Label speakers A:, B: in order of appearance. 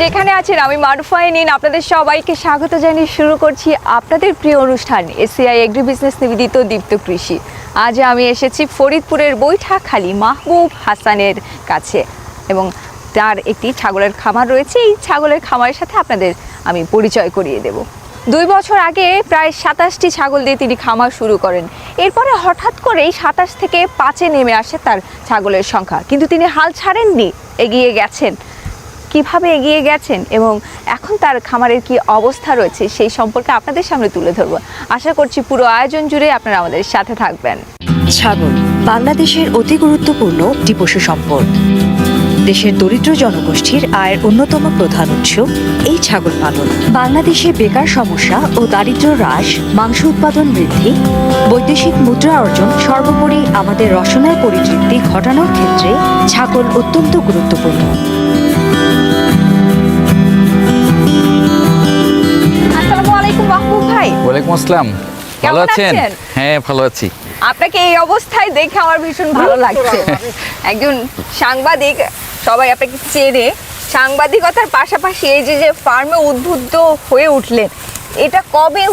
A: যেখানে আছেন আমি মারুফা নিন আপনাদের সবাইকে স্বাগত জানিয়ে শুরু করছি আপনাদের প্রিয় অনুষ্ঠান এসিআই এগ্রি বিজনেস নিবেদিত দীপ্ত কৃষি। আজ আমি এসেছি ফরিদপুরের বৈঠাখালী মাহবুব হাসানের কাছে এবং তার একটি ছাগলের খামার রয়েছে। এই ছাগলের খামারের সাথে আপনাদের আমি পরিচয় করিয়ে দেব। 2 বছর আগে প্রায় 27টি ছাগল দিয়ে তিনি খামার শুরু করেন। এরপরে হঠাৎ করেই 27 থেকে 5-এ নেমে আসে তার ছাগলের সংখ্যা, কিন্তু তিনি হাল ছাড়েননি, এগিয়ে গেছেন। কিভাবে এগিয়ে গেছেন এবং এখন তার খামারের কি অবস্থা রয়েছে সেই সম্পর্কে আপনাদের সামনে তুলে ধরবো। আশা করছি পুরো আয়োজন জুড়ে আপনারা আমাদের সাথে থাকবেন।
B: ছাগল বাংলাদেশের অতি গুরুত্বপূর্ণ একটি পশু সম্পদ। দেশের দরিদ্র জনগোষ্ঠীর আয়ের অন্যতম প্রধান উৎস এই ছাগল পালন। বাংলাদেশে বেকার সমস্যা ও দারিদ্র্য হ্রাস, মাংস উৎপাদন বৃদ্ধি, বৈদেশিক মুদ্রা অর্জন, সর্বোপরি আমাদের রসনার পরিতৃপ্তি ঘটানোর ক্ষেত্রে ছাগল অত্যন্ত গুরুত্বপূর্ণ।
A: আসসালামু আলাইকুম মাহবুব ভাই।
C: ওয়ালাইকুম আসসালাম। ভালো
A: কেমন
C: আছেন?
A: আছেন?
C: হ্যাঁ, ভালো আছি।
A: আপনাকে এই অবস্থায় দেখে আমার ভীষণ ভালো লাগছে। একজন সাংবাদিক, সবাই আপনাকে চেনে। সাংবাদিকতার পাশাপাশি এই যে ফার্মে উদ্বুদ্ধ হয়ে উঠলেন, এটা কবে